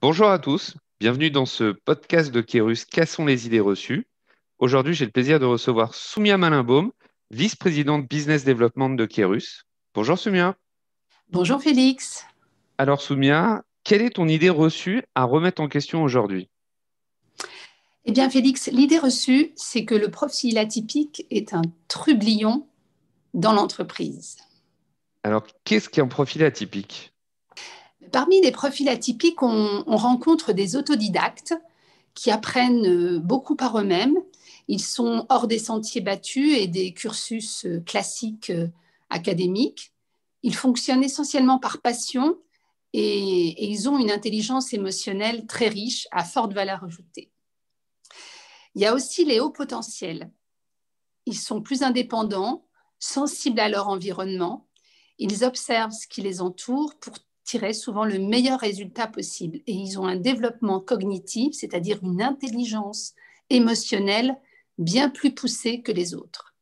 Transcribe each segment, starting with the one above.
Bonjour à tous, bienvenue dans ce podcast de Kérus. Cassons les idées reçues. Aujourd'hui, j'ai le plaisir de recevoir Soumia Malinbaume, vice-présidente business development de Kérus. Bonjour Soumia. Bonjour Félix. Alors Soumia, quelle est ton idée reçue à remettre en question aujourd'hui? Eh bien Félix, l'idée reçue, c'est que le profil atypique est un trublion dans l'entreprise. Alors, qu'est-ce qu'un profil atypique? Parmi les profils atypiques, on rencontre des autodidactes qui apprennent beaucoup par eux-mêmes. Ils sont hors des sentiers battus et des cursus classiques académiques. Ils fonctionnent essentiellement par passion et ils ont une intelligence émotionnelle très riche, à forte valeur ajoutée. Il y a aussi les hauts potentiels. Ils sont plus indépendants, sensibles à leur environnement. Ils observent ce qui les entoure pour tirer souvent le meilleur résultat possible. Et ils ont un développement cognitif, c'est-à-dire une intelligence émotionnelle bien plus poussée que les autres.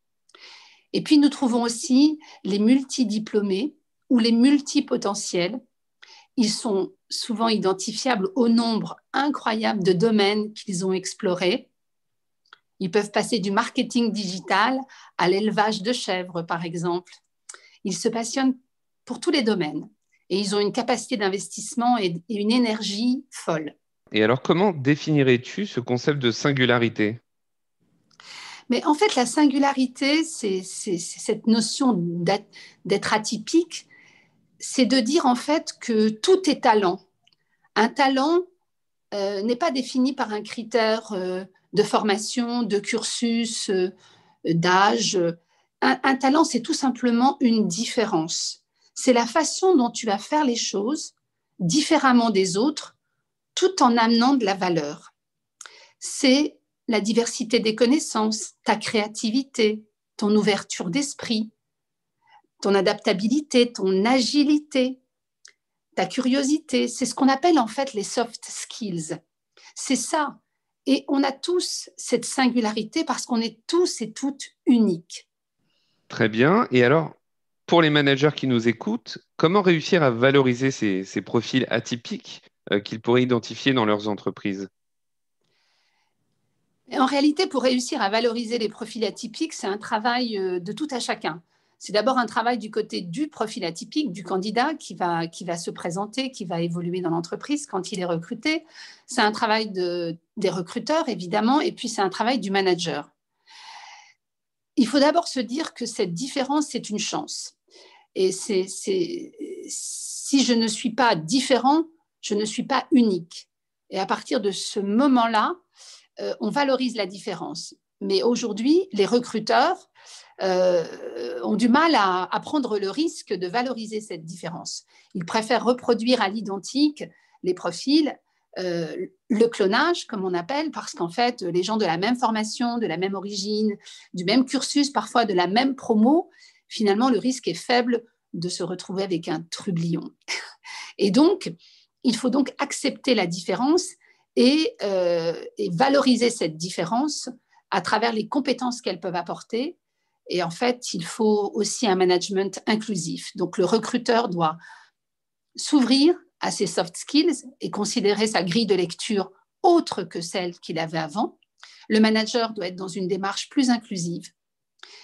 Et puis nous trouvons aussi les multidiplômés ou les multipotentiels. Ils sont souvent identifiables au nombre incroyable de domaines qu'ils ont explorés. Ils peuvent passer du marketing digital à l'élevage de chèvres, par exemple. Ils se passionnent pour tous les domaines et ils ont une capacité d'investissement et une énergie folle. Et alors, comment définirais-tu ce concept de singularité? Mais en fait, la singularité, c'est cette notion d'être atypique, c'est de dire en fait que tout est talent. Un talent n'est pas défini par un critère de formation, de cursus, d'âge. Un talent, c'est tout simplement une différence. C'est la façon dont tu vas faire les choses différemment des autres, tout en amenant de la valeur. C'est la diversité des connaissances, ta créativité, ton ouverture d'esprit, ton adaptabilité, ton agilité, ta curiosité. C'est ce qu'on appelle en fait les soft skills. C'est ça. Et on a tous cette singularité parce qu'on est tous et toutes uniques. Très bien. Et alors, pour les managers qui nous écoutent, comment réussir à valoriser ces profils atypiques qu'ils pourraient identifier dans leurs entreprises? En réalité, pour réussir à valoriser les profils atypiques, c'est un travail de tout à chacun. C'est d'abord un travail du côté du profil atypique, du candidat qui va se présenter, qui va évoluer dans l'entreprise quand il est recruté. C'est un travail des recruteurs, évidemment, et puis c'est un travail du manager. Il faut d'abord se dire que cette différence, c'est une chance. Et si je ne suis pas différent, je ne suis pas unique. Et à partir de ce moment-là, on valorise la différence. Mais aujourd'hui, les recruteurs ont du mal à prendre le risque de valoriser cette différence. Ils préfèrent reproduire à l'identique les profils, le clonage, comme on appelle, parce qu'en fait, les gens de la même formation, de la même origine, du même cursus, parfois de la même promo, finalement, le risque est faible de se retrouver avec un trublion. Et donc, il faut donc accepter la différence et valoriser cette différence à travers les compétences qu'elles peuvent apporter. Et en fait, il faut aussi un management inclusif. Donc, le recruteur doit s'ouvrir à ses soft skills et considérer sa grille de lecture autre que celle qu'il avait avant. Le manager doit être dans une démarche plus inclusive.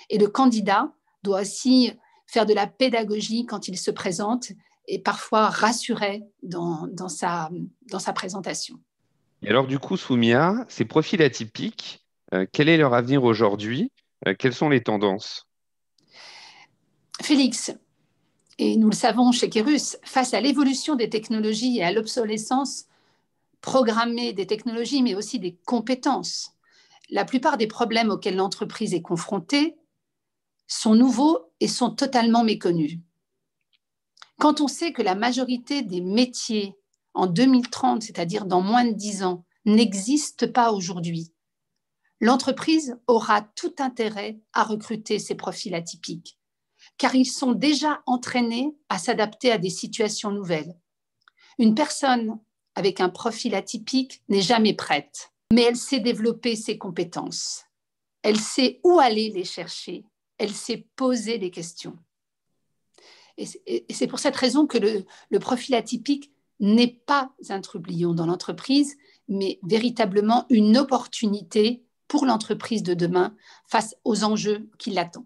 Et le candidat doit aussi faire de la pédagogie quand il se présente et parfois rassurer dans sa présentation. Et alors, du coup, Soumia, ces profils atypiques, quel est leur avenir aujourd'hui? Quelles sont les tendances? Félix, et nous le savons chez Kérus, face à l'évolution des technologies et à l'obsolescence programmée des technologies, mais aussi des compétences, la plupart des problèmes auxquels l'entreprise est confrontée sont nouveaux et sont totalement méconnus. Quand on sait que la majorité des métiers en 2030, c'est-à-dire dans moins de 10 ans, n'existent pas aujourd'hui, l'entreprise aura tout intérêt à recruter ces profils atypiques, car ils sont déjà entraînés à s'adapter à des situations nouvelles. Une personne avec un profil atypique n'est jamais prête, mais elle sait développer ses compétences. Elle sait où aller les chercher. Elle sait poser les questions. Et c'est pour cette raison que le profil atypique n'est pas un trublion dans l'entreprise, mais véritablement une opportunité pour l'entreprise de demain face aux enjeux qui l'attendent.